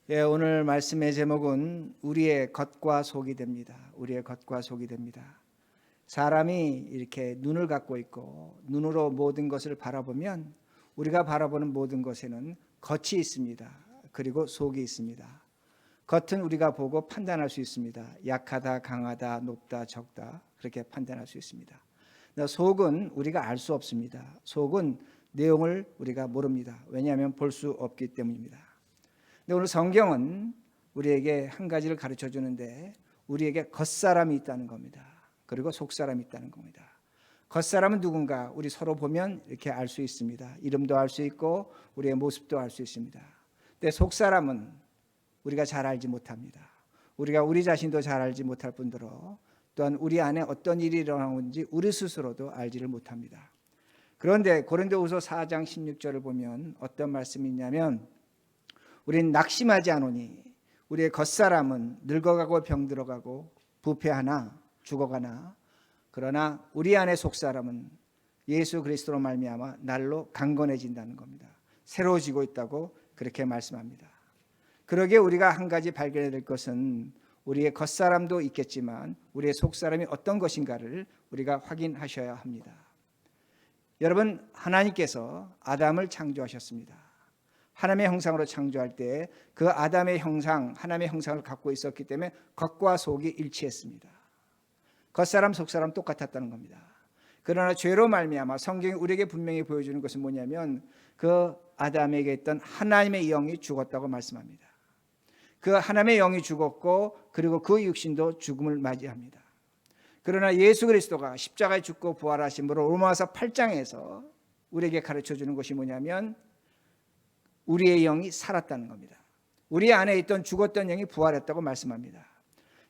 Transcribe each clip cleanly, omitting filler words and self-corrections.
오늘 말씀의 제목은 우리의 겉과 속이 됩니다. 우리의 겉과 속이 됩니다. 사람이 이렇게 눈을 갖고 있고 눈으로 모든 것을 바라보면 우리가 바라보는 모든 것에는 겉이 있습니다. 그리고 속이 있습니다. 겉은 우리가 보고 판단할 수 있습니다. 약하다, 강하다, 높다, 적다 그렇게 판단할 수 있습니다. 속은 우리가 알 수 없습니다. 속은 내용을 우리가 모릅니다. 왜냐하면 볼 수 없기 때문입니다. 근데 오늘 성경은 우리에게 한 가지를 가르쳐 주는데 우리에게 겉사람이 있다는 겁니다. 그리고 속사람이 있다는 겁니다. 겉사람은 누군가 우리 서로 보면 이렇게 알 수 있습니다. 이름도 알 수 있고 우리의 모습도 알 수 있습니다. 근데 속사람은 우리가 잘 알지 못합니다. 우리가 우리 자신도 잘 알지 못할 뿐더러 또한 우리 안에 어떤 일이 일어나는지 우리 스스로도 알지를 못합니다. 그런데 고린도후서 4장 16절을 보면 어떤 말씀이 있냐면 우리는 낙심하지 않으니 우리의 겉사람은 늙어가고 병들어가고 부패하나 죽어가나 그러나 우리 안의 속사람은 예수 그리스도로 말미암아 날로 강건해진다는 겁니다. 새로워지고 있다고 그렇게 말씀합니다. 그러기에 우리가 한 가지 발견해야 될 것은 우리의 겉사람도 있겠지만 우리의 속사람이 어떤 것인가를 우리가 확인하셔야 합니다. 여러분, 하나님께서 아담을 창조하셨습니다. 하나님의 형상으로 창조할 때 그 아담의 형상, 하나님의 형상을 갖고 있었기 때문에 겉과 속이 일치했습니다. 겉사람, 속사람 똑같았다는 겁니다. 그러나 죄로 말미암아 성경이 우리에게 분명히 보여주는 것은 뭐냐면 그 아담에게 있던 하나님의 영이 죽었다고 말씀합니다. 그 하나님의 영이 죽었고 그리고 그 육신도 죽음을 맞이합니다. 그러나 예수 그리스도가 십자가에 죽고 부활하심으로 로마서 8장에서 우리에게 가르쳐주는 것이 뭐냐면 우리의 영이 살았다는 겁니다. 우리 안에 있던 죽었던 영이 부활했다고 말씀합니다.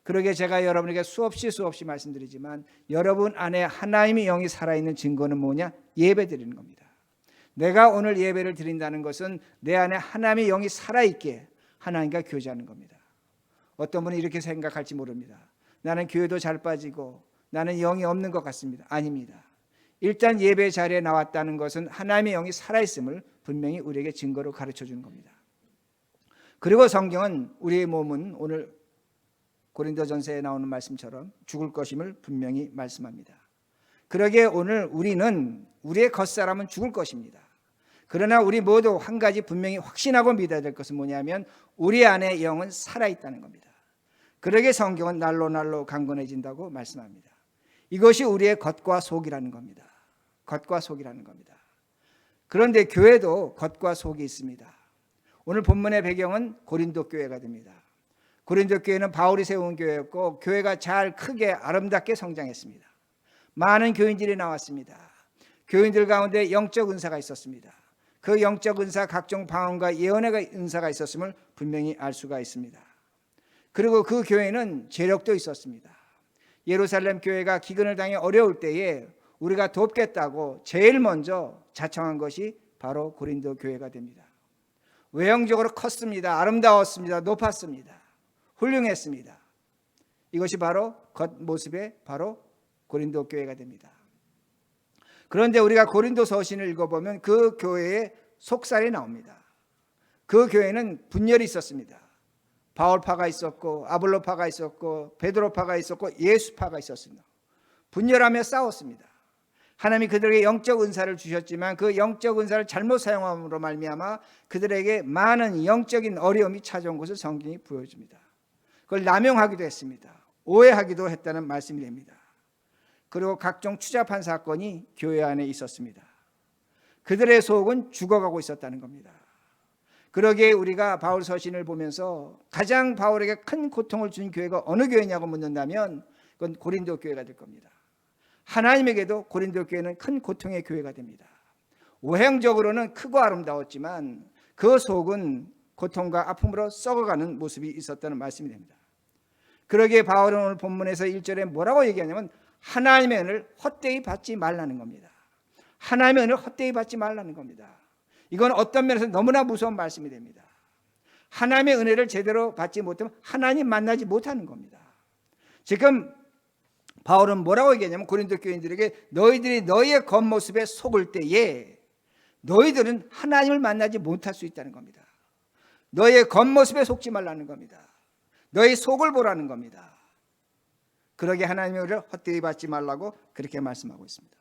그러기에 제가 여러분에게 수없이 말씀드리지만 여러분 안에 하나님의 영이 살아있는 증거는 뭐냐? 예배 드리는 겁니다. 내가 오늘 예배를 드린다는 것은 내 안에 하나님의 영이 살아있게 하나님과 교제하는 겁니다. 어떤 분이 이렇게 생각할지 모릅니다. 나는 교회도 잘 빠지고 나는 영이 없는 것 같습니다. 아닙니다. 일단 예배 자리에 나왔다는 것은 하나님의 영이 살아있음을 분명히 우리에게 증거로 가르쳐 주는 겁니다. 그리고 성경은 우리의 몸은 오늘 고린도전서에 나오는 말씀처럼 죽을 것임을 분명히 말씀합니다. 그러기에 오늘 우리는 우리의 겉사람은 죽을 것입니다. 그러나 우리 모두 한 가지 분명히 확신하고 믿어야 될 것은 뭐냐면 우리 안에 영은 살아있다는 겁니다. 그러기에 성경은 날로 강건해진다고 말씀합니다. 이것이 우리의 겉과 속이라는 겁니다. 겉과 속이라는 겁니다. 그런데 교회도 겉과 속이 있습니다. 오늘 본문의 배경은 고린도 교회가 됩니다. 고린도 교회는 바울이 세운 교회였고 교회가 잘 크게 아름답게 성장했습니다. 많은 교인들이 나왔습니다. 교인들 가운데 영적 은사가 있었습니다. 그 영적 은사 각종 방언과 예언의 은사가 있었음을 분명히 알 수가 있습니다. 그리고 그 교회는 재력도 있었습니다. 예루살렘 교회가 기근을 당해 어려울 때에 우리가 돕겠다고 제일 먼저 자청한 것이 바로 고린도 교회가 됩니다. 외형적으로 컸습니다. 아름다웠습니다. 높았습니다. 훌륭했습니다. 이것이 바로 겉모습의 바로 고린도 교회가 됩니다. 그런데 우리가 고린도 서신을 읽어보면 그 교회의 속살이 나옵니다. 그 교회는 분열이 있었습니다. 바울파가 있었고 아볼로파가 있었고 베드로파가 있었고 예수파가 있었습니다. 분열하며 싸웠습니다. 하나님이 그들에게 영적 은사를 주셨지만 그 영적 은사를 잘못 사용함으로 말미암아 그들에게 많은 영적인 어려움이 찾아온 것을 성경이 보여줍니다. 그걸 남용하기도 했습니다. 오해하기도 했다는 말씀이 됩니다. 그리고 각종 추잡한 사건이 교회 안에 있었습니다. 그들의 속은 죽어가고 있었다는 겁니다. 그러기에 우리가 바울 서신을 보면서 가장 바울에게 큰 고통을 준 교회가 어느 교회냐고 묻는다면 그건 고린도 교회가 될 겁니다. 하나님에게도 고린도 교회는 큰 고통의 교회가 됩니다. 외형적으로는 크고 아름다웠지만 그 속은 고통과 아픔으로 썩어가는 모습이 있었다는 말씀이 됩니다. 그러기에 바울은 오늘 본문에서 1절에 뭐라고 얘기하냐면 하나님의 은혜를 헛되이 받지 말라는 겁니다. 하나님의 은혜를 헛되이 받지 말라는 겁니다. 이건 어떤 면에서 너무나 무서운 말씀이 됩니다. 하나님의 은혜를 제대로 받지 못하면 하나님 만나지 못하는 겁니다. 지금 바울은 뭐라고 얘기하냐면 고린도 교인들에게 너희들이 너희의 겉모습에 속을 때에 너희들은 하나님을 만나지 못할 수 있다는 겁니다. 너의 겉모습에 속지 말라는 겁니다. 너의 속을 보라는 겁니다. 그러게 하나님의 우리를 헛되이 받지 말라고 그렇게 말씀하고 있습니다.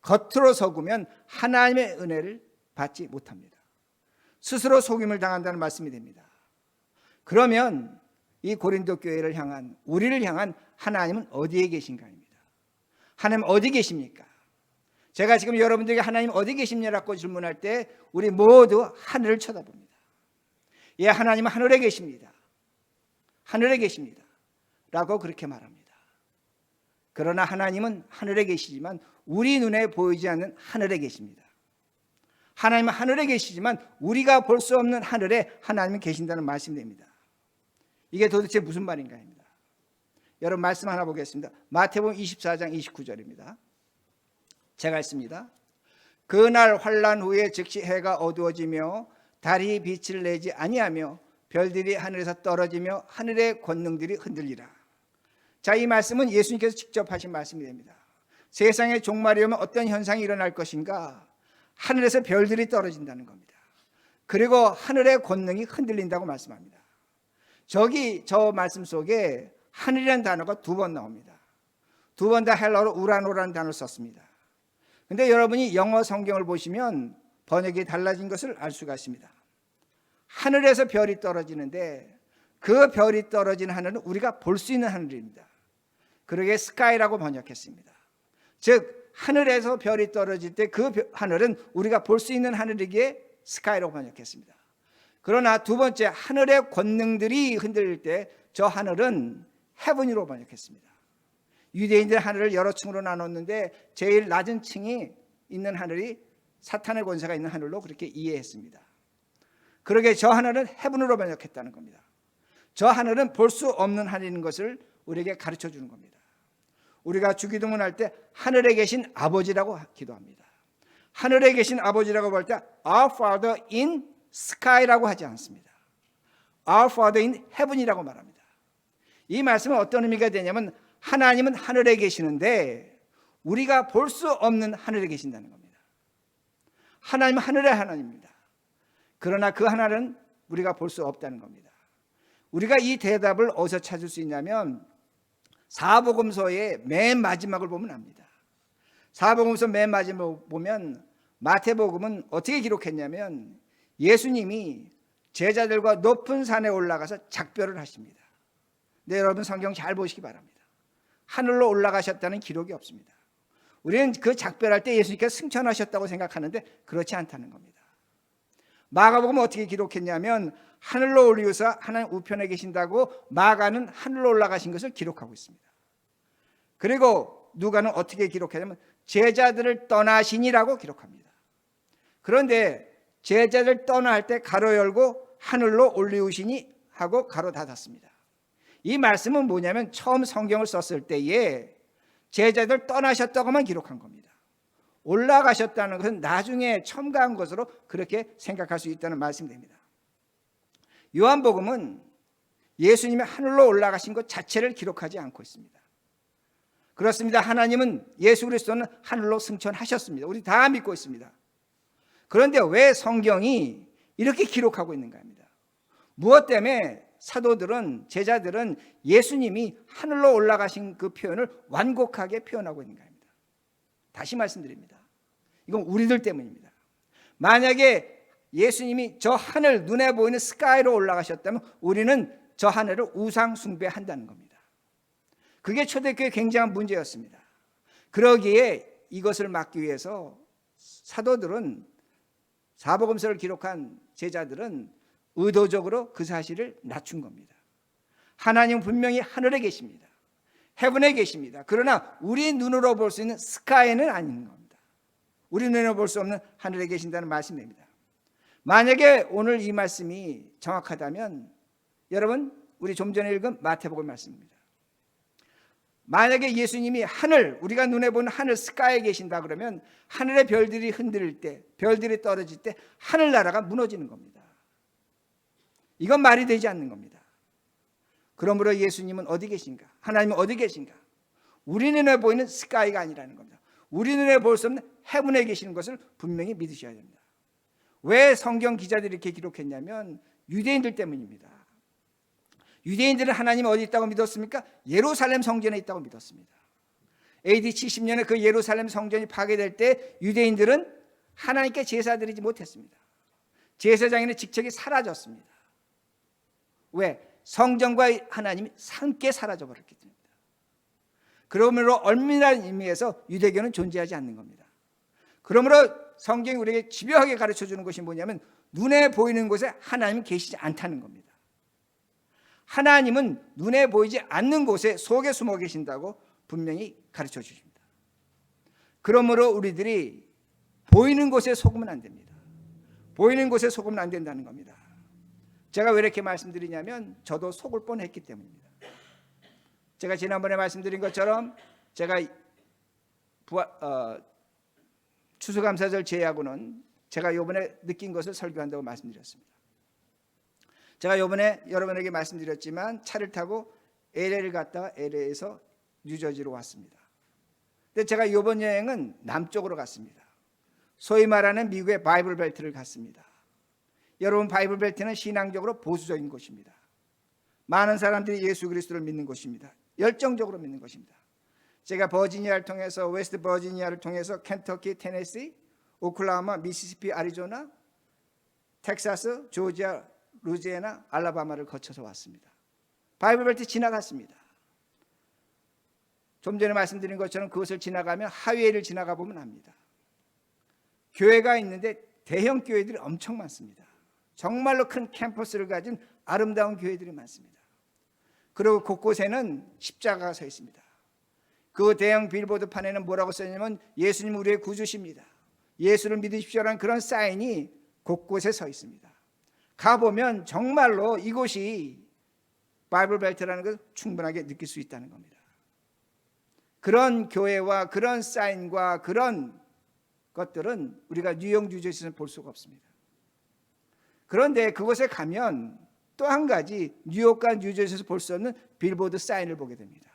겉으로 속으면 하나님의 은혜를 받지 못합니다. 스스로 속임을 당한다는 말씀이 됩니다. 그러면 이 고린도 교회를 향한, 우리를 향한 하나님은 어디에 계신가입니다. 하나님 어디 계십니까? 제가 지금 여러분들에게 하나님 어디 계십니라고 질문할 때 우리 모두 하늘을 쳐다봅니다. 예, 하나님은 하늘에 계십니다. 하늘에 계십니다 라고 그렇게 말합니다. 그러나 하나님은 하늘에 계시지만 우리 눈에 보이지 않는 하늘에 계십니다. 하나님은 하늘에 계시지만 우리가 볼 수 없는 하늘에 하나님은 계신다는 말씀이 됩니다. 이게 도대체 무슨 말인가입니다. 여러분 말씀 하나 보겠습니다. 마태복음 24장 29절입니다. 제가 읽습니다. 그날 환난 후에 즉시 해가 어두워지며 달이 빛을 내지 아니하며 별들이 하늘에서 떨어지며 하늘의 권능들이 흔들리라. 자, 이 말씀은 예수님께서 직접 하신 말씀이 됩니다. 세상의 종말이 오면 어떤 현상이 일어날 것인가? 하늘에서 별들이 떨어진다는 겁니다. 그리고 하늘의 권능이 흔들린다고 말씀합니다. 저 말씀 속에 하늘이라는 단어가 2번 나옵니다. 2번 다 헬라어로 우라노라는 단어를 썼습니다. 근데 여러분이 영어 성경을 보시면 번역이 달라진 것을 알 수가 있습니다. 하늘에서 별이 떨어지는데 그 별이 떨어지는 하늘은 우리가 볼 수 있는 하늘입니다. 그러게 스카이라고 번역했습니다. 즉 하늘에서 별이 떨어질 때 그 하늘은 우리가 볼 수 있는 하늘이기에 스카이라고 번역했습니다. 그러나 두 번째 하늘의 권능들이 흔들릴 때 저 하늘은 헤븐으로 번역했습니다. 유대인들 하늘을 여러 층으로 나눴는데 제일 낮은 층이 있는 하늘이 사탄의 권세가 있는 하늘로 그렇게 이해했습니다. 그러게 저 하늘은 헤븐으로 번역했다는 겁니다. 저 하늘은 볼 수 없는 하늘인 것을 우리에게 가르쳐 주는 겁니다. 우리가 주기도문할 때 하늘에 계신 아버지라고 기도합니다. 하늘에 계신 아버지라고 볼 때 Our Father in sky라고 하지 않습니다. Our Father in heaven이라고 말합니다. 이 말씀은 어떤 의미가 되냐면 하나님은 하늘에 계시는데 우리가 볼 수 없는 하늘에 계신다는 겁니다. 하나님은 하늘의 하나님입니다. 그러나 그 하나는 우리가 볼 수 없다는 겁니다. 우리가 이 대답을 어디서 찾을 수 있냐면 사복음서의 맨 마지막을 보면 압니다. 사복음서 맨 마지막을 보면 마태복음은 어떻게 기록했냐면 예수님이 제자들과 높은 산에 올라가서 작별을 하십니다. 네, 여러분 성경 잘 보시기 바랍니다. 하늘로 올라가셨다는 기록이 없습니다. 우리는 그 작별할 때 예수님께서 승천하셨다고 생각하는데 그렇지 않다는 겁니다. 마가복음은 어떻게 기록했냐면 하늘로 올리우사 하나님 우편에 계신다고 마가는 하늘로 올라가신 것을 기록하고 있습니다. 그리고 누가는 어떻게 기록하냐면 제자들을 떠나시니라고 기록합니다. 그런데 제자들 떠날 때 가로 열고 하늘로 올리우시니 하고 가로 닫았습니다. 이 말씀은 뭐냐면 처음 성경을 썼을 때에 제자들 떠나셨다고만 기록한 겁니다. 올라가셨다는 것은 나중에 첨가한 것으로 그렇게 생각할 수 있다는 말씀이 됩니다. 요한복음은 예수님이 하늘로 올라가신 것 자체를 기록하지 않고 있습니다. 그렇습니다. 하나님은 예수 그리스도는 하늘로 승천하셨습니다. 우리 다 믿고 있습니다. 그런데 왜 성경이 이렇게 기록하고 있는가 합니다. 무엇 때문에 사도들은 제자들은 예수님이 하늘로 올라가신 그 표현을 완곡하게 표현하고 있는가 합니다. 다시 말씀드립니다. 이건 우리들 때문입니다. 만약에 예수님이 저 하늘 눈에 보이는 스카이로 올라가셨다면 우리는 저 하늘을 우상 숭배한다는 겁니다. 그게 초대교회의 굉장한 문제였습니다. 그러기에 이것을 막기 위해서 사도들은 사복음서를 기록한 제자들은 의도적으로 그 사실을 낮춘 겁니다. 하나님은 분명히 하늘에 계십니다. 헤븐에 계십니다. 그러나 우리 눈으로 볼 수 있는 스카이는 아닌 겁니다. 우리 눈으로 볼 수 없는 하늘에 계신다는 말씀입니다. 만약에 오늘 이 말씀이 정확하다면 여러분 우리 좀 전에 읽은 마태복음 말씀입니다. 만약에 예수님이 하늘, 우리가 눈에 보는 하늘 스카이에 계신다 그러면 하늘의 별들이 흔들릴 때, 별들이 떨어질 때 하늘나라가 무너지는 겁니다. 이건 말이 되지 않는 겁니다. 그러므로 예수님은 어디 계신가? 하나님은 어디 계신가? 우리 눈에 보이는 스카이가 아니라는 겁니다. 우리 눈에 볼 수 없는 헤븐에 계시는 것을 분명히 믿으셔야 됩니다. 왜 성경 기자들이 이렇게 기록했냐면 유대인들 때문입니다. 유대인들은 하나님이 어디 있다고 믿었습니까? 예루살렘 성전에 있다고 믿었습니다. AD 70년에 그 예루살렘 성전이 파괴될 때 유대인들은 하나님께 제사 드리지 못했습니다. 제사장의 직책이 사라졌습니다. 왜? 성전과 하나님이 함께 사라져 버렸기 때문입니다. 그러므로 엄밀한 의미에서 유대교는 존재하지 않는 겁니다. 그러므로 성경이 우리에게 집요하게 가르쳐 주는 것이 뭐냐면 눈에 보이는 곳에 하나님은 계시지 않다는 겁니다. 하나님은 눈에 보이지 않는 곳에 속에 숨어 계신다고 분명히 가르쳐 주십니다. 그러므로 우리들이 보이는 곳에 속으면 안 됩니다. 보이는 곳에 속으면 안 된다는 겁니다. 제가 왜 이렇게 말씀드리냐면 저도 속을 뻔했기 때문입니다. 제가 지난번에 말씀드린 것처럼 제가 추수감사절 제하고는 제가 이번에 느낀 것을 설교한다고 말씀드렸습니다. 제가 이번에 여러분에게 말씀드렸지만 차를 타고 LA를 갔다가 LA에서 뉴저지로 왔습니다. 근데 제가 이번 여행은 남쪽으로 갔습니다. 소위 말하는 미국의 바이블 벨트를 갔습니다. 여러분, 바이블 벨트는 신앙적으로 보수적인 곳입니다. 많은 사람들이 예수 그리스도를 믿는 곳입니다. 열정적으로 믿는 것입니다. 제가 버지니아를 통해서 웨스트 버지니아를 통해서 켄터키, 테네시, 오클라호마, 미시시피, 아리조나, 텍사스, 조지아, 루지애나, 알라바마를 거쳐서 왔습니다. 바이블 벨트 지나갔습니다. 좀 전에 말씀드린 것처럼 그것을 지나가면 하이웨이를 지나가 보면 압니다. 교회가 있는데 대형 교회들이 엄청 많습니다. 정말로 큰 캠퍼스를 가진 아름다운 교회들이 많습니다. 그리고 곳곳에는 십자가가 서 있습니다. 그 대형 빌보드판에는 뭐라고 써있냐면 예수님 우리의 구주십니다. 예수를 믿으십시오라는 그런 사인이 곳곳에 서 있습니다. 가보면 정말로 이곳이 바이블 벨트라는 것을 충분하게 느낄 수 있다는 겁니다. 그런 교회와 그런 사인과 그런 것들은 우리가 뉴욕, 뉴저지에서는 볼 수가 없습니다. 그런데 그곳에 가면 또 한 가지 뉴욕과 뉴저지에서 볼 수 없는 빌보드 사인을 보게 됩니다.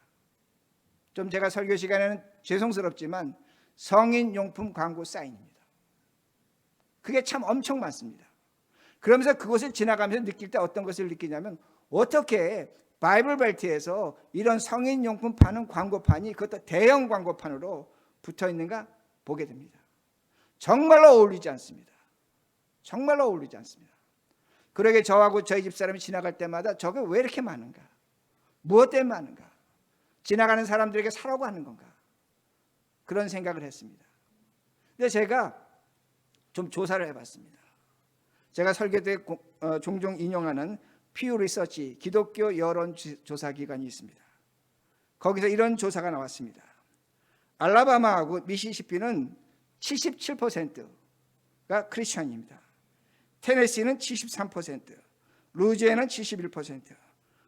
좀 제가 설교 시간에는 죄송스럽지만 성인용품 광고 사인입니다. 그게 참 엄청 많습니다. 그러면서 그곳을 지나가면서 느낄 때 어떤 것을 느끼냐면 어떻게 바이블 벨트에서 이런 성인용품 파는 광고판이 그것도 대형 광고판으로 붙어 있는가 보게 됩니다. 정말로 어울리지 않습니다. 정말로 어울리지 않습니다. 그러게 저하고 저희 집사람이 지나갈 때마다 저게 왜 이렇게 많은가? 무엇 때문에 많은가? 지나가는 사람들에게 사라고 하는 건가? 그런 생각을 했습니다. 근데 제가 좀 조사를 해봤습니다. 제가 설교 때 종종 인용하는 피우 리서치 기독교 여론조사기관이 있습니다. 거기서 이런 조사가 나왔습니다. 알라바마하고 미시시피는 77%가 크리스천입니다. 테네시는 73%, 루지애는 71%,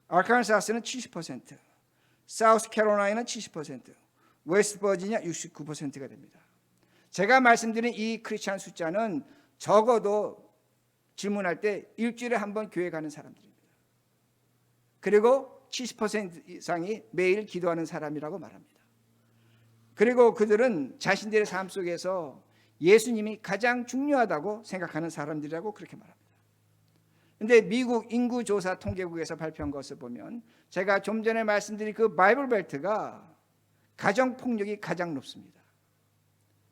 아칸사스는 70%, 사우스캐롤라이나는 70%, 웨스트 버지니아 69%가 됩니다. 제가 말씀드린 이 크리스천 숫자는 적어도 질문할 때 일주일에 한 번 교회 가는 사람들입니다. 그리고 70% 이상이 매일 기도하는 사람이라고 말합니다. 그리고 그들은 자신들의 삶 속에서 예수님이 가장 중요하다고 생각하는 사람들이라고 그렇게 말합니다. 그런데 미국 인구조사 통계국에서 발표한 것을 보면 제가 좀 전에 말씀드린 그 바이블 벨트가 가정폭력이 가장 높습니다.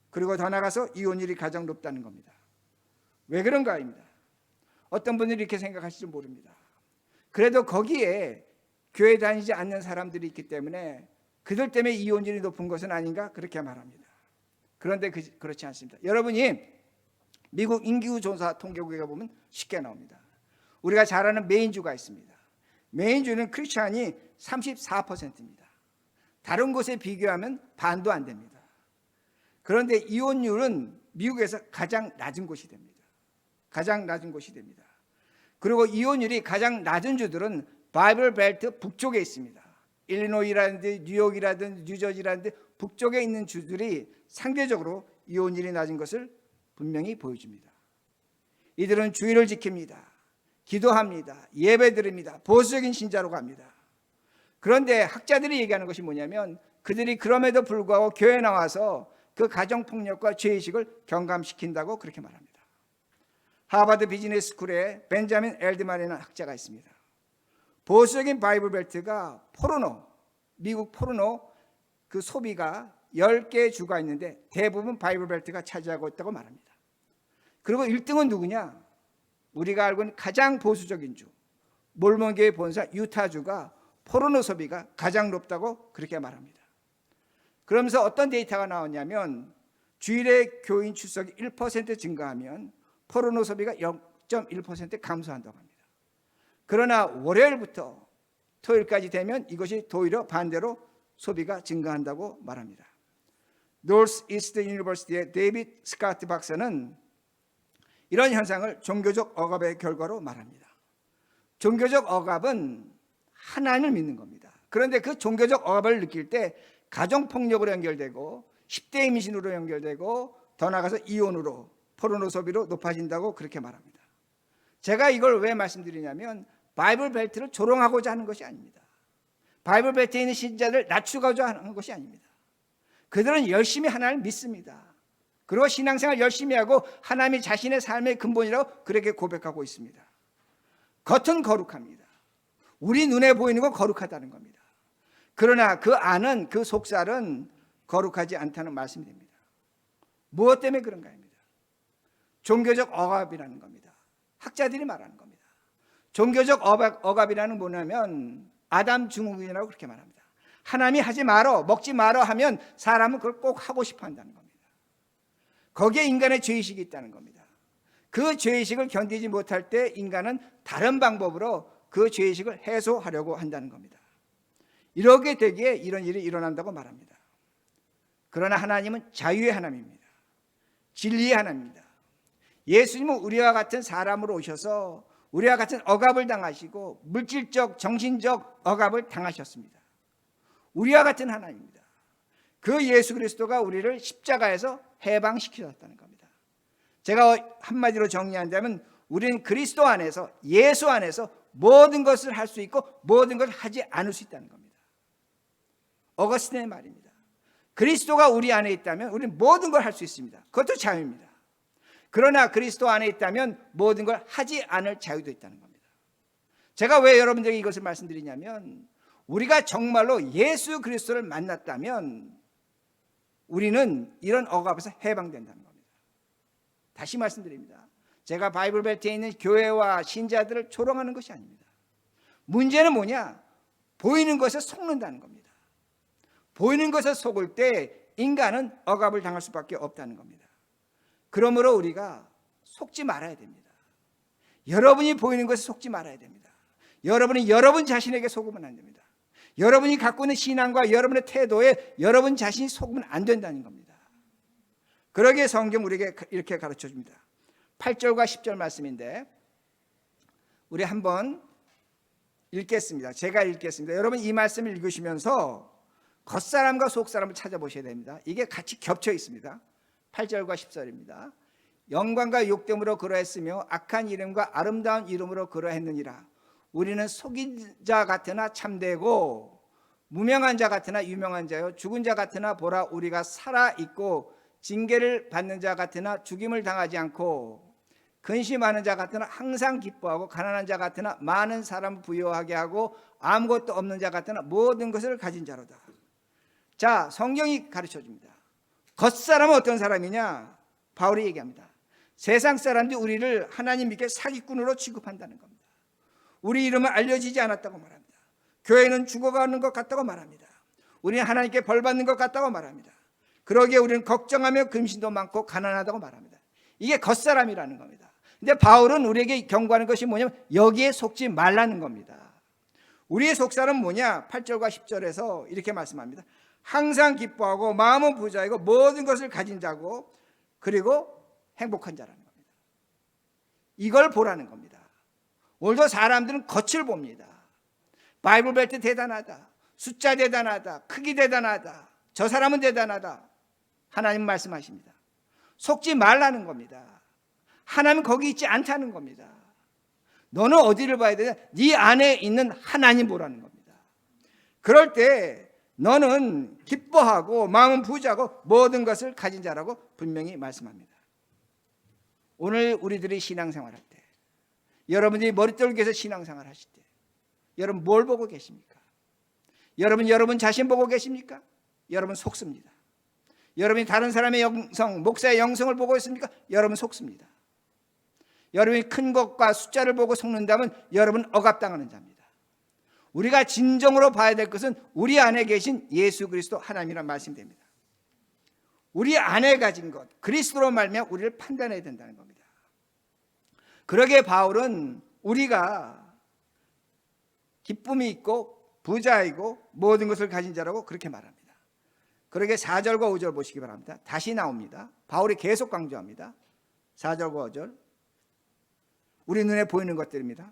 그리고 더 나아가서 이혼율이 가장 높다는 겁니다. 왜 그런가입니다. 어떤 분들이 이렇게 생각하실지 모릅니다. 그래도 거기에 교회 다니지 않는 사람들이 있기 때문에 그들 때문에 이혼율이 높은 것은 아닌가 그렇게 말합니다. 그런데 그렇지 않습니다. 여러분이 미국 인구조사 통계국에 보면 쉽게 나옵니다. 우리가 잘 아는 메인주가 있습니다. 메인주는 크리스천이 34%입니다. 다른 곳에 비교하면 반도 안 됩니다. 그런데 이혼율은 미국에서 가장 낮은 곳이 됩니다. 가장 낮은 곳이 됩니다. 그리고 이혼율이 가장 낮은 주들은 바이블 벨트 북쪽에 있습니다. 일리노이라든지 뉴욕이라든지 뉴저지라든지 북쪽에 있는 주들이 상대적으로 이혼율이 낮은 것을 분명히 보여줍니다. 이들은 주의를 지킵니다. 기도합니다. 예배드립니다. 보수적인 신자로 갑니다. 그런데 학자들이 얘기하는 것이 뭐냐면 그들이 그럼에도 불구하고 교회에 나와서 그 가정폭력과 죄의식을 경감시킨다고 그렇게 말합니다. 하버드 비즈니스 스쿨에 벤자민 엘드만이라는 학자가 있습니다. 보수적인 바이블 벨트가 포르노, 미국 포르노 그 소비가 10개의 주가 있는데 대부분 바이블 벨트가 차지하고 있다고 말합니다. 그리고 1등은 누구냐? 우리가 알고 있는 가장 보수적인 주, 몰몬교회 본사 유타주가 포르노 소비가 가장 높다고 그렇게 말합니다. 그러면서 어떤 데이터가 나왔냐면 주일에 교인 출석이 1% 증가하면 포르노 소비가 0.1% 감소한다고 합니다. 그러나 월요일부터 토요일까지 되면 이것이 도리어 반대로 소비가 증가한다고 말합니다. 노스이스트 유니버시티의 데이비드 스카트 박사는 이런 현상을 종교적 억압의 결과로 말합니다. 종교적 억압은 하나님을 믿는 겁니다. 그런데 그 종교적 억압을 느낄 때 가정폭력으로 연결되고 10대 임신으로 연결되고 더 나아가서 이혼으로 포르노 소비로 높아진다고 그렇게 말합니다. 제가 이걸 왜 말씀드리냐면 바이블 벨트를 조롱하고자 하는 것이 아닙니다. 바이블 벨트에 있는 신자들 낮추고자 하는 것이 아닙니다. 그들은 열심히 하나님을 믿습니다. 그리고 신앙생활 열심히 하고 하나님이 자신의 삶의 근본이라고 그렇게 고백하고 있습니다. 겉은 거룩합니다. 우리 눈에 보이는 건 거룩하다는 겁니다. 그러나 그 안은, 그 속살은 거룩하지 않다는 말씀이 됩니다. 무엇 때문에 그런가 합니다. 종교적 억압이라는 겁니다. 학자들이 말하는 겁니다. 종교적 억압이라는 뭐냐면 아담 증후군이라고 그렇게 말합니다. 하나님이 하지 말어, 먹지 말어 하면 사람은 그걸 꼭 하고 싶어 한다는 겁니다. 거기에 인간의 죄의식이 있다는 겁니다. 그 죄의식을 견디지 못할 때 인간은 다른 방법으로 그 죄의식을 해소하려고 한다는 겁니다. 이렇게 되기에 이런 일이 일어난다고 말합니다. 그러나 하나님은 자유의 하나님입니다. 진리의 하나님입니다. 예수님은 우리와 같은 사람으로 오셔서 우리와 같은 억압을 당하시고 물질적, 정신적 억압을 당하셨습니다. 우리와 같은 하나님입니다. 그 예수 그리스도가 우리를 십자가에서 해방시키셨다는 겁니다. 제가 한마디로 정리한다면 우리는 그리스도 안에서, 예수 안에서 모든 것을 할 수 있고 모든 것을 하지 않을 수 있다는 겁니다. 어거스틴의 말입니다. 그리스도가 우리 안에 있다면 우리는 모든 걸 할 수 있습니다. 그것도 자유입니다. 그러나 그리스도 안에 있다면 모든 걸 하지 않을 자유도 있다는 겁니다. 제가 왜 여러분들에게 이것을 말씀드리냐면 우리가 정말로 예수 그리스도를 만났다면 우리는 이런 억압에서 해방된다는 겁니다. 다시 말씀드립니다. 제가 바이블 벨트에 있는 교회와 신자들을 조롱하는 것이 아닙니다. 문제는 뭐냐? 보이는 것에 속는다는 겁니다. 보이는 것에 속을 때 인간은 억압을 당할 수밖에 없다는 겁니다. 그러므로 우리가 속지 말아야 됩니다. 여러분이 보이는 것에 속지 말아야 됩니다. 여러분이 여러분 자신에게 속으면 안 됩니다. 여러분이 갖고 있는 신앙과 여러분의 태도에 여러분 자신이 속으면 안 된다는 겁니다. 그러기에 성경 우리에게 이렇게 가르쳐 줍니다. 8절과 10절 말씀인데 우리 한번 읽겠습니다. 제가 읽겠습니다. 여러분 이 말씀을 읽으시면서 겉사람과 속사람을 찾아보셔야 됩니다. 이게 같이 겹쳐 있습니다. 8절과 10절입니다. 영광과 욕됨으로 그러했으며 악한 이름과 아름다운 이름으로 그러했느니라. 우리는 속인 자 같으나 참되고 무명한 자 같으나 유명한 자요 죽은 자 같으나 보라 우리가 살아있고 징계를 받는 자 같으나 죽임을 당하지 않고 근심하는 자 같으나 항상 기뻐하고 가난한 자 같으나 많은 사람을 부유하게 하고 아무것도 없는 자 같으나 모든 것을 가진 자로다. 자, 성경이 가르쳐줍니다. 겉사람은 어떤 사람이냐? 바울이 얘기합니다. 세상 사람들이 우리를 하나님 믿게 사기꾼으로 취급한다는 겁니다. 우리 이름은 알려지지 않았다고 말합니다. 교회는 죽어가는 것 같다고 말합니다. 우리는 하나님께 벌받는 것 같다고 말합니다. 그러기에 우리는 걱정하며 근심도 많고 가난하다고 말합니다. 이게 겉사람이라는 겁니다. 근데 바울은 우리에게 경고하는 것이 뭐냐면 여기에 속지 말라는 겁니다. 우리의 속사람은 뭐냐? 8절과 10절에서 이렇게 말씀합니다. 항상 기뻐하고 마음은 부자이고 모든 것을 가진 자고 그리고 행복한 자라는 겁니다. 이걸 보라는 겁니다. 오늘도 사람들은 겉을 봅니다. 바이블 벨트 대단하다. 숫자 대단하다. 크기 대단하다. 저 사람은 대단하다. 하나님 말씀하십니다. 속지 말라는 겁니다. 하나님은 거기 있지 않다는 겁니다. 너는 어디를 봐야 되냐? 네 안에 있는 하나님 보라는 겁니다. 그럴 때 너는 기뻐하고 마음은 부자고 모든 것을 가진 자라고 분명히 말씀합니다. 오늘 우리들이 신앙생활할 때, 여러분들이 머릿돌기에서 신앙생활 하실 때 여러분 뭘 보고 계십니까? 여러분 자신 보고 계십니까? 여러분 속습니다. 여러분이 다른 사람의 영성, 목사의 영성을 보고 있습니까? 여러분 속습니다. 여러분이 큰 것과 숫자를 보고 속는다면 여러분 억압당하는 자입니다. 우리가 진정으로 봐야 될 것은 우리 안에 계신 예수 그리스도 하나님이란 말씀입니다. 우리 안에 가진 것, 그리스도로 말미암아 우리를 판단해야 된다는 겁니다. 그러기에 바울은 우리가 기쁨이 있고 부자이고 모든 것을 가진 자라고 그렇게 말합니다. 그러기에 4절과 5절 보시기 바랍니다. 다시 나옵니다. 바울이 계속 강조합니다. 4절과 5절. 우리 눈에 보이는 것들입니다.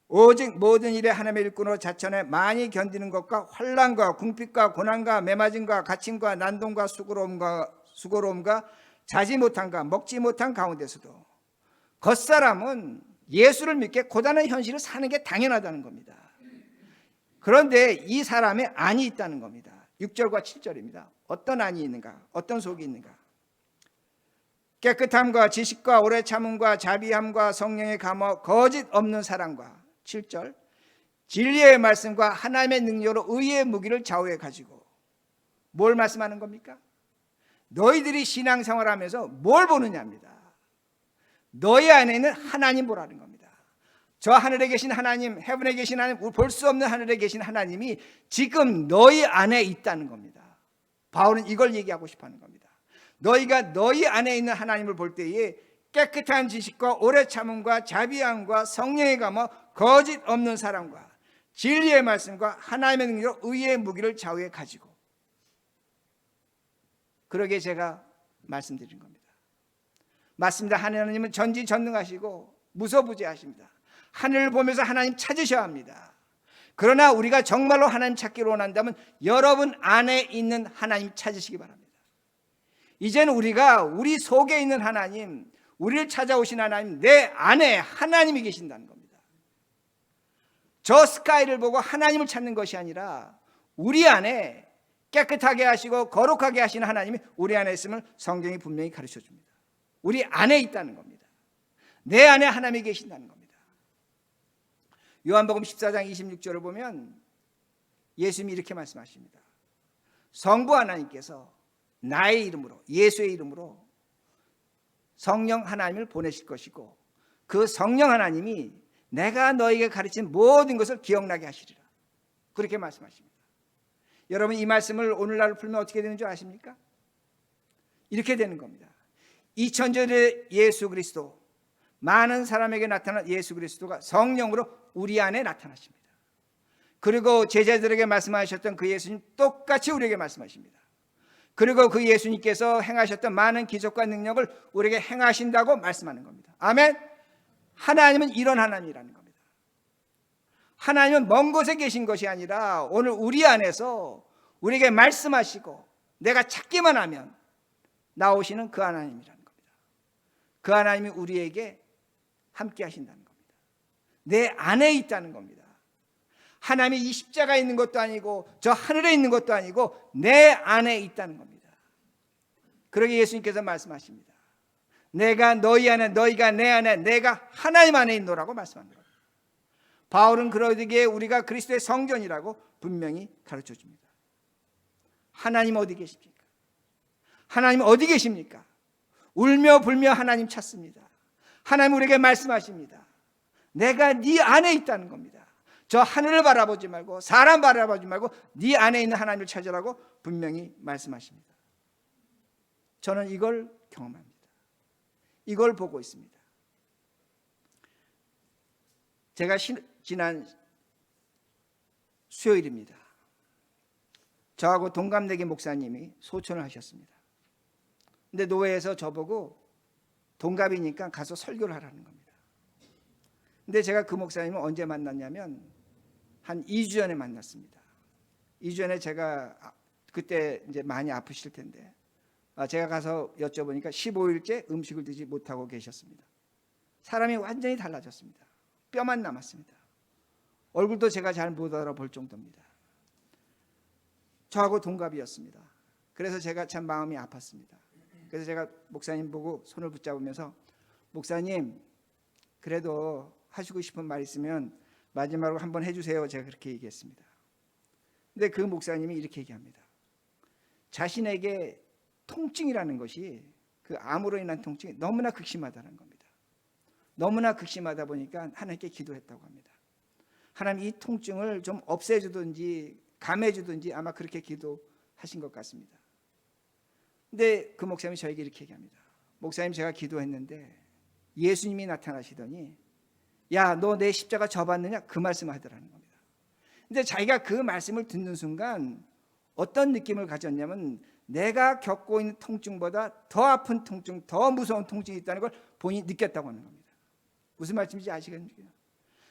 오직 모든 일에 하나님의 일꾼으로 자천해 많이 견디는 것과 환난과 궁핍과 고난과 매맞음과 갇힘과 난동과 수고로움과 자지 못함과 먹지 못한 가운데서도 겉사람은 예수를 믿게 고단한 현실을 사는 게 당연하다는 겁니다. 그런데 이 사람의 안이 있다는 겁니다. 6절과 7절입니다. 어떤 안이 있는가? 어떤 속이 있는가? 깨끗함과 지식과 오래 참음과 자비함과 성령의 감화 거짓 없는 사랑과 7절 진리의 말씀과 하나님의 능력으로 의의 무기를 좌우해 가지고 뭘 말씀하는 겁니까? 너희들이 신앙생활하면서 뭘 보느냐입니다. 너희 안에 있는 하나님 보라는 겁니다. 저 하늘에 계신 하나님, 헤븐에 계신 하나님, 볼 수 없는 하늘에 계신 하나님이 지금 너희 안에 있다는 겁니다. 바울은 이걸 얘기하고 싶어하는 겁니다. 너희가 너희 안에 있는 하나님을 볼 때에 깨끗한 지식과 오래 참음과 자비함과 성령의 감화 거짓 없는 사랑과 진리의 말씀과 하나님의 능력으로 의의 무기를 좌우에 가지고, 그러게 제가 말씀드린 겁니다. 맞습니다. 하나님은 전지전능하시고 무소부재하십니다. 하늘을 보면서 하나님 찾으셔야 합니다. 그러나 우리가 정말로 하나님 찾기를 원한다면 여러분 안에 있는 하나님 찾으시기 바랍니다. 이제는 우리가 우리 속에 있는 하나님, 우리를 찾아오신 하나님, 내 안에 하나님이 계신다는 겁니다. 저 스카이를 보고 하나님을 찾는 것이 아니라 우리 안에 깨끗하게 하시고 거룩하게 하시는 하나님이 우리 안에 있음을 성경이 분명히 가르쳐 줍니다. 우리 안에 있다는 겁니다. 내 안에 하나님이 계신다는 겁니다. 요한복음 14장 26절을 보면 예수님이 이렇게 말씀하십니다. 성부 하나님께서 나의 이름으로, 예수의 이름으로 성령 하나님을 보내실 것이고 그 성령 하나님이 내가 너에게 가르친 모든 것을 기억나게 하시리라. 그렇게 말씀하십니다. 여러분, 이 말씀을 오늘날 풀면 어떻게 되는 줄 아십니까? 이렇게 되는 겁니다. 2000년의 예수 그리스도, 많은 사람에게 나타난 예수 그리스도가 성령으로 우리 안에 나타나십니다. 그리고 제자들에게 말씀하셨던 그 예수님 똑같이 우리에게 말씀하십니다. 그리고 그 예수님께서 행하셨던 많은 기적과 능력을 우리에게 행하신다고 말씀하는 겁니다. 아멘. 하나님은 이런 하나님이라는 겁니다. 하나님은 먼 곳에 계신 것이 아니라 오늘 우리 안에서 우리에게 말씀하시고 내가 찾기만 하면 나오시는 그 하나님이라는 겁니다. 그 하나님이 우리에게 함께 하신다는 겁니다. 내 안에 있다는 겁니다. 하나님이 이 십자가에 있는 것도 아니고 저 하늘에 있는 것도 아니고 내 안에 있다는 겁니다. 그러기에 예수님께서 말씀하십니다. 내가 너희 안에, 너희가 내 안에, 내가 하나님 안에 있노라고 말씀합니다. 바울은 그러기에 우리가 그리스도의 성전이라고 분명히 가르쳐 줍니다. 하나님 어디 계십니까? 하나님 어디 계십니까? 울며 불며 하나님 찾습니다. 하나님 우리에게 말씀하십니다. 내가 네 안에 있다는 겁니다. 저 하늘을 바라보지 말고 사람 바라보지 말고 네 안에 있는 하나님을 찾으라고 분명히 말씀하십니다. 저는 이걸 경험합니다. 이걸 보고 있습니다. 제가 지난 수요일입니다. 저하고 동갑내기 목사님이 소천을 하셨습니다. 근데 노회에서 저보고 동갑이니까 가서 설교를 하라는 겁니다. 근데 제가 그 목사님을 언제 만났냐면 한 2주 전에 만났습니다. 2주 전에 제가 그때 이제 많이 아프실 텐데 제가 가서 여쭤보니까 15일째 음식을 드지 못하고 계셨습니다. 사람이 완전히 달라졌습니다. 뼈만 남았습니다. 얼굴도 제가 잘 못 알아볼 정도입니다. 저하고 동갑이었습니다. 그래서 제가 참 마음이 아팠습니다. 그래서 제가 목사님 보고 손을 붙잡으면서 목사님 그래도 하시고 싶은 말 있으면 마지막으로 한번 해주세요. 제가 그렇게 얘기했습니다. 근데 그 목사님이 이렇게 얘기합니다. 자신에게 통증이라는 것이, 그 암으로 인한 통증이 너무나 극심하다는 겁니다. 너무나 극심하다 보니까 하나님께 기도했다고 합니다. 하나님 이 통증을 좀 없애주든지 감해주든지 아마 그렇게 기도하신 것 같습니다. 근데 그 목사님이 저에게 이렇게 얘기합니다. 목사님 제가 기도했는데 예수님이 나타나시더니 야, 너 내 십자가 져봤느냐? 그 말씀을 하더라는 겁니다. 근데 자기가 그 말씀을 듣는 순간 어떤 느낌을 가졌냐면 내가 겪고 있는 통증보다 더 아픈 통증, 더 무서운 통증이 있다는 걸 본인이 느꼈다고 하는 겁니다. 무슨 말씀인지 아시겠습니까?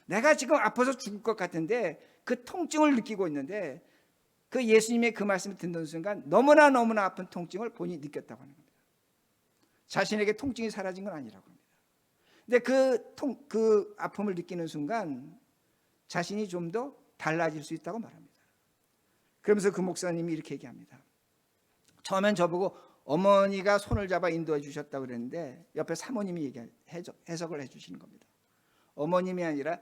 내가 지금 아파서 죽을 것 같은데 그 통증을 느끼고 있는데 그 예수님의 그 말씀을 듣는 순간 너무나 아픈 통증을 본인이 느꼈다고 하는 겁니다. 자신에게 통증이 사라진 건 아니라고 합니다. 근데 그 아픔을 느끼는 순간 자신이 좀 더 달라질 수 있다고 말합니다. 그러면서 그 목사님이 이렇게 얘기합니다. 처음엔 저보고 어머니가 손을 잡아 인도해 주셨다고 그랬는데 옆에 사모님이 해석을 해 주시는 겁니다. 어머님이 아니라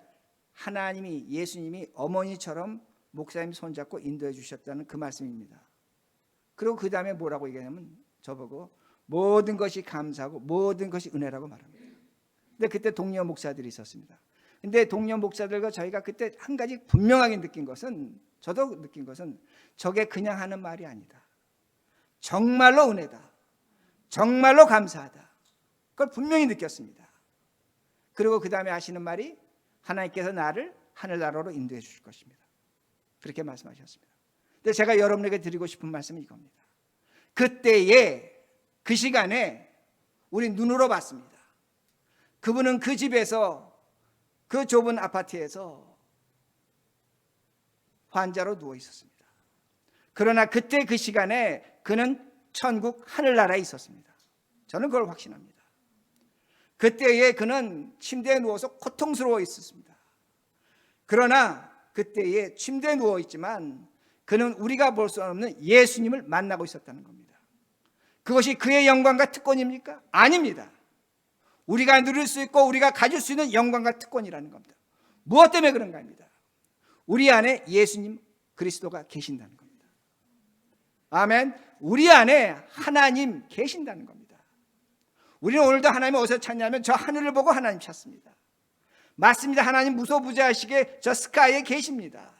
하나님이, 예수님이 어머니처럼 목사님 손잡고 인도해 주셨다는 그 말씀입니다. 그리고 그 다음에 뭐라고 얘기하냐면 저보고 모든 것이 감사하고 모든 것이 은혜라고 말합니다. 근데 그때 동료 목사들이 있었습니다. 근데 동료 목사들과 저희가 그때 한 가지 분명하게 느낀 것은, 저도 느낀 것은 저게 그냥 하는 말이 아니다. 정말로 은혜다. 정말로 감사하다. 그걸 분명히 느꼈습니다. 그리고 그 다음에 하시는 말이 하나님께서 나를 하늘나라로 인도해 주실 것입니다. 그렇게 말씀하셨습니다. 근데 제가 여러분에게 드리고 싶은 말씀은 이겁니다. 그때에 그 시간에 우리 눈으로 봤습니다. 그분은 그 집에서, 그 좁은 아파트에서 환자로 누워 있었습니다. 그러나 그때 그 시간에 그는 천국 하늘나라에 있었습니다. 저는 그걸 확신합니다. 그때에 그는 침대에 누워서 고통스러워 있었습니다. 그러나 그때에 침대에 누워 있지만 그는 우리가 볼 수 없는 예수님을 만나고 있었다는 겁니다. 그것이 그의 영광과 특권입니까? 아닙니다. 우리가 누릴 수 있고 우리가 가질 수 있는 영광과 특권이라는 겁니다. 무엇 때문에 그런가 합니다. 우리 안에 예수님 그리스도가 계신다는 겁니다. 아멘. 우리 안에 하나님 계신다는 겁니다. 우리는 오늘도 하나님을 어디서 찾냐면 저 하늘을 보고 하나님 찾습니다. 맞습니다. 하나님 무소부재하시게 저 스카이에 계십니다.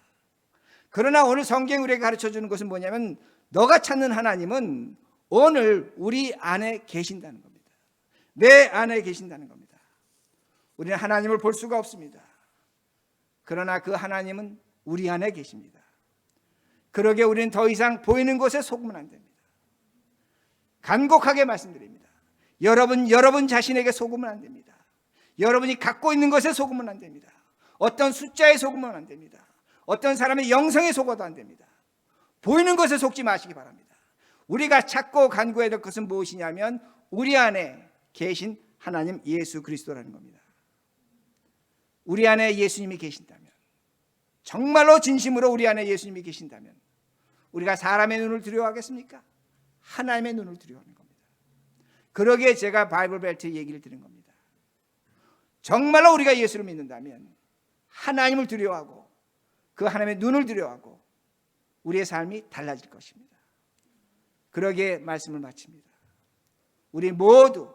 그러나 오늘 성경이 우리에게 가르쳐주는 것은 뭐냐면 너가 찾는 하나님은 오늘 우리 안에 계신다는 겁니다. 내 안에 계신다는 겁니다. 우리는 하나님을 볼 수가 없습니다. 그러나 그 하나님은 우리 안에 계십니다. 그러기에 우리는 더 이상 보이는 것에 속으면 안 됩니다. 간곡하게 말씀드립니다. 여러분 자신에게 속으면 안 됩니다. 여러분이 갖고 있는 것에 속으면 안 됩니다. 어떤 숫자에 속으면 안 됩니다. 어떤 사람의 영성에 속아도 안 됩니다. 보이는 것에 속지 마시기 바랍니다. 우리가 찾고 간구해야 될 것은 무엇이냐면 우리 안에 계신 하나님 예수 그리스도라는 겁니다. 우리 안에 예수님이 계신다면, 정말로 진심으로 우리 안에 예수님이 계신다면 우리가 사람의 눈을 두려워하겠습니까? 하나님의 눈을 두려워하는 겁니다. 그러기에 제가 바이블 벨트 얘기를 드린 겁니다. 정말로 우리가 예수를 믿는다면 하나님을 두려워하고 그 하나님의 눈을 두려워하고 우리의 삶이 달라질 것입니다. 그러기에 말씀을 마칩니다. 우리 모두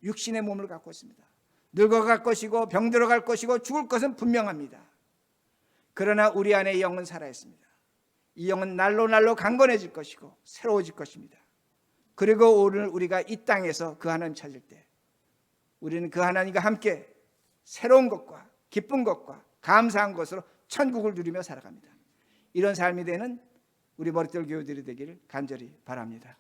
육신의 몸을 갖고 있습니다. 늙어갈 것이고 병들어갈 것이고 죽을 것은 분명합니다. 그러나 우리 안에 영은 살아있습니다. 이 영은 날로 강건해질 것이고 새로워질 것입니다. 그리고 오늘 우리가 이 땅에서 그 하나님 찾을 때 우리는 그 하나님과 함께 새로운 것과 기쁜 것과 감사한 것으로 천국을 누리며 살아갑니다. 이런 삶이 되는 우리 머릿돌 교우들이 되기를 간절히 바랍니다.